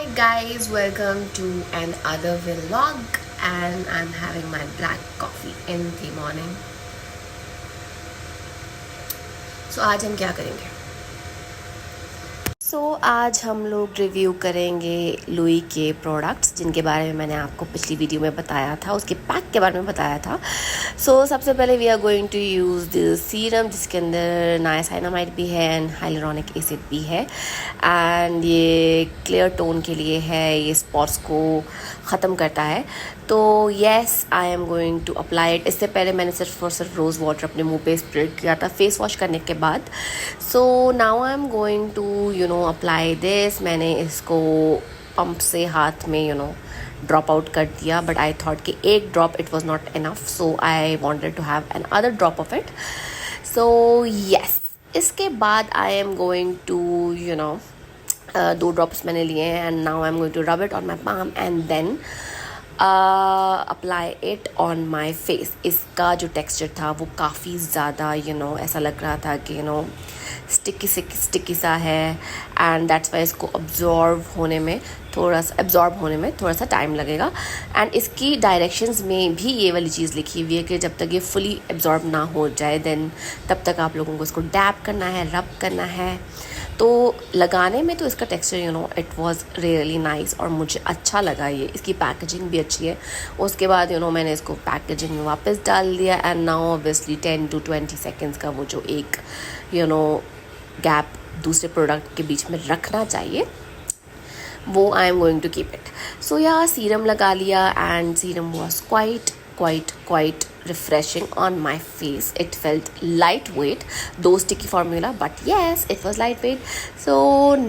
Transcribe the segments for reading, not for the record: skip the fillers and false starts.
Hi guys, welcome to another vlog and I'm having my black coffee in the morning. So आज हम क्या करेंगे? आज हम लोग रिव्यू करेंगे लुई के प्रोडक्ट्स जिनके बारे में मैंने आपको पिछली वीडियो में बताया था, उसके पैक के बारे में बताया था। सबसे पहले we are going to use the serum जिसके अंदर नाइसिनामाइड भी है एंड हाइलुरोनिक एसिड भी है एंड ये क्लियर टोन के लिए है, ये स्पॉट्स को ख़त्म करता है। तो yes, I am going to apply it. इससे पहले मैंने सिर्फ और सिर्फ रोज़ वाटर अपने मुंह पे स्प्रेड किया था फेस वॉश करने के बाद। Now I am going to apply this. मैंने इसको पंप से हाथ में ड्रॉप आउट कर दिया, बट आई थॉट कि एक drop it was not enough, so I wanted to have another drop of it. Yes, इसके बाद I am going to 2 drops मैंने लिए हैं and now I am going to rub it on my palm and then apply it on my face. इसका जो texture था वो काफ़ी ज़्यादा ऐसा लग रहा था कि स्टिकी सा है एंड दैट्स वाई इसको अब्जॉर्ब होने में थोड़ा सा टाइम लगेगा। एंड इसकी डायरेक्शंस में भी ये वाली चीज़ लिखी हुई है कि जब तक ये फुली एब्जॉर्ब ना हो जाए देन तब तक आप लोगों को इसको डैप करना है, रब करना है। तो लगाने में तो इसका texture it was really nice और मुझे अच्छा लगा। ये इसकी पैकेजिंग भी अच्छी है। उसके बाद मैंने इसको पैकेजिंग में वापस डाल दिया and now obviously 10 to 20 seconds का वो जो एक गैप दूसरे प्रोडक्ट के बीच में रखना चाहिए वो I am going to keep it. Serum लगा लिया and serum was quite refreshing on my face. It felt lightweight, though sticky formula, but yes, it was lightweight.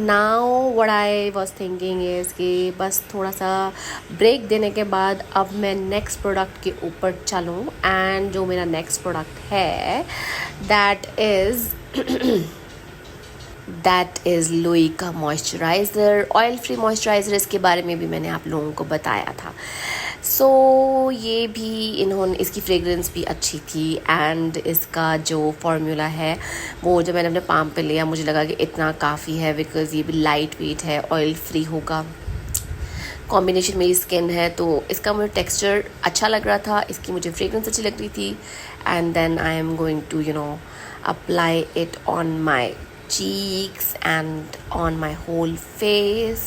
Now what I was thinking is कि बस थोड़ा सा break देने के बाद अब मैं नेक्स्ट प्रोडक्ट के ऊपर चलूँ एंड जो मेरा नेक्स्ट प्रोडक्ट है दैट इज़ लुई का मॉइस्चराइज़र, ऑयल फ्री मॉइस्चराइज़र। इसके बारे में भी मैंने आप लोगों को बताया था। ये भी इसकी फ्रेगरेंस भी अच्छी थी एंड इसका जो फॉर्मूला है वो जब मैंने अपने पाम पे लिया मुझे लगा कि इतना काफ़ी है बिकॉज़ ये भी लाइट वेट है, ऑयल फ्री होगा, कॉम्बिनेशन मेरी स्किन है तो इसका मुझे टेक्सचर अच्छा लग रहा था, इसकी मुझे फ्रेगरेंस अच्छी लग रही थी and then I am going to apply it on my cheeks and on my whole face।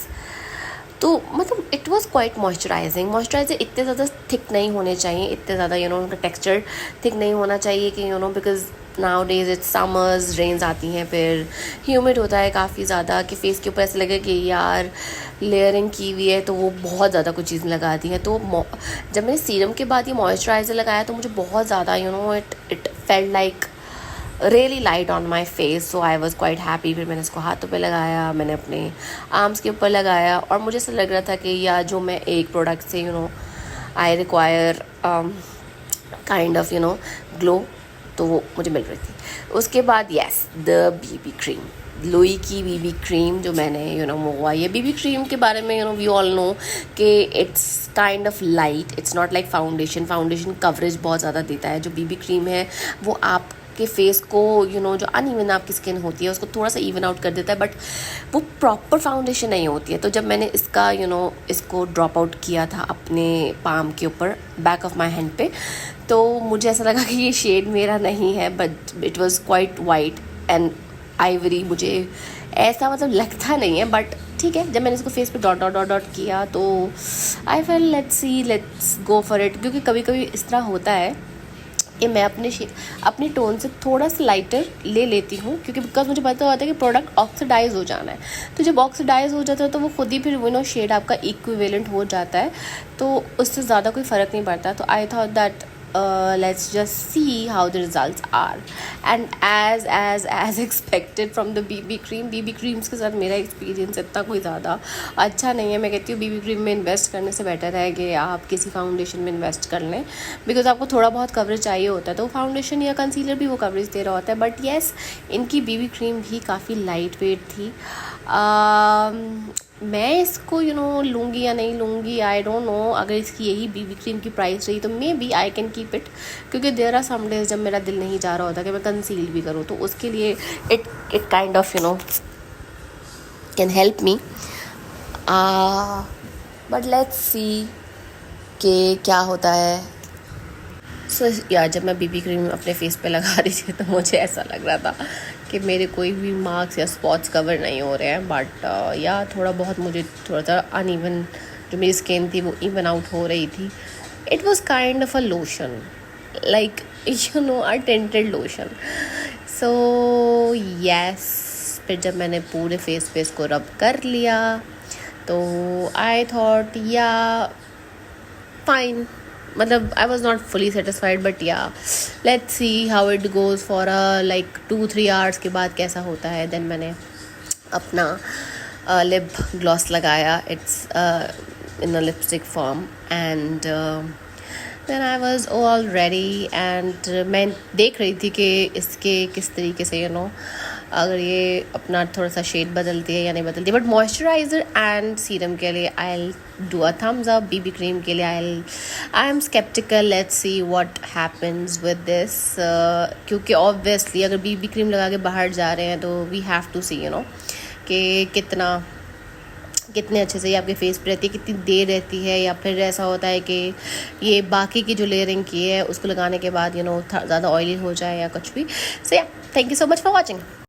तो मतलब it was quite moisturising. Moisturiser इतने ज़्यादा थिक नहीं होने चाहिए, इतने ज़्यादा उनका टेक्सचर थिक नहीं होना चाहिए कि because now days it's summers, range आती हैं, फिर ह्यूमिड होता है काफ़ी ज़्यादा कि फेस के ऊपर ऐसा लगे कि यार लेयरिंग की हुई है तो वो बहुत ज़्यादा कुछ चीज़ें लगा दी हैं। तो जब मैंने सीरम के बाद ये मॉइस्चराइज़र लगाया तो मुझे बहुत ज़्यादा it felt like really light on my face. I was quite happy. फिर मैंने इसको हाथों पे लगाया, मैंने अपने आर्म्स के ऊपर लगाया और मुझे ऐसा लग रहा था कि या जो मैं एक प्रोडक्ट से I require kind of glow तो वो मुझे मिल रही थी। उसके बाद yes, the BB cream, Louis की बीबी क्रीम जो मैंने मंगवाई है। ये बीबी क्रीम के बारे में वी ऑल नो कि it's kind of light, it's not like foundation coverage बहुत ज़्यादा देता है। जो बीबी क्रीम है वो आप के फेस को जो अनइवन आपकी स्किन होती है उसको थोड़ा सा इवन आउट कर देता है, बट वो प्रॉपर फाउंडेशन नहीं होती है। तो जब मैंने इसका इसको ड्रॉप आउट किया था अपने पाम के ऊपर बैक ऑफ माई हैंड पे तो मुझे ऐसा लगा कि ये शेड मेरा नहीं है, but it was quite white and Ivory. मुझे ऐसा मतलब लगता नहीं है, बट ठीक है। जब मैंने इसको फेस पे डॉट किया तो I felt let's go for it, क्योंकि कभी कभी इस तरह होता है कि मैं अपनी टोन से थोड़ा सा लाइटर ले लेती हूँ, क्योंकि बिकॉज मुझे पता होता है कि प्रोडक्ट ऑक्सीडाइज हो जाना है। तो जब ऑक्सीडाइज हो जाता है तो वो खुद ही फिर शेड आपका इक्विवेलेंट हो जाता है, तो उससे ज़्यादा कोई फ़र्क नहीं पड़ता। तो I thought that let's just see how the results are and as expected from the BB creams के साथ मेरा एक्सपीरियंस इतना कोई ज़्यादा अच्छा नहीं है। मैं कहती हूँ BB क्रीम में इन्वेस्ट करने से बेटर है कि आप किसी फाउंडेशन में इन्वेस्ट कर लें, बिकॉज आपको थोड़ा बहुत कवरेज चाहिए होता है तो फाउंडेशन या कंसीलर भी वो कवरेज दे रहा होता है। बट येस, इनकी BB क्रीम भी काफ़ी लाइट वेट थी। मैं इसको लूँगी या नहीं लूँगी आई डोंट नो। अगर इसकी यही BB क्रीम की प्राइस रही तो maybe I can keep it, क्योंकि देयर आर सम डेज जब मेरा दिल नहीं जा रहा होता कि मैं कंसील भी करूँ, तो उसके लिए it kind of can help me. But let's see कि क्या होता है। सो यार जब मैं बीबी क्रीम अपने फेस पे लगा रही थी तो मुझे ऐसा लग रहा था कि मेरे कोई भी मार्क्स या स्पॉट्स कवर नहीं हो रहे हैं, बट या थोड़ा बहुत मुझे थोड़ा सा अनइवन जो मेरी स्किन थी वो इवन आउट हो रही थी। It was kind of a lotion, like you know a tinted lotion. So yes, फिर जब मैंने पूरे फेस पे इसको रब कर लिया तो आई थॉट या फाइन, मतलब I was not fully satisfied, but yeah let's see how it goes for like 2-3 hours के बाद कैसा होता है। देन मैंने अपना लिप ग्लॉस लगाया, it's in a lipstick form, and then I was all ready. And मैं देख रही थी कि इसके किस तरीके से अगर ये अपना थोड़ा सा शेड बदलती है या नहीं बदलती। बट मॉइस्चराइज़र एंड सीरम के लिए I do a thumbs up, BB cream के लिए I am sceptical, let's see what happens with this. क्योंकि ऑब्वियसली अगर बीबी क्रीम लगा के बाहर जा रहे हैं तो वी हैव टू सी कि कितने अच्छे से ये आपके फेस पे रहती है, कितनी देर रहती है, या फिर ऐसा होता है कि ये बाकी की जो लेयरिंग की है उसको लगाने के बाद ज़्यादा ऑयली हो जाए या कुछ भी। सो या, thank you so much for watching.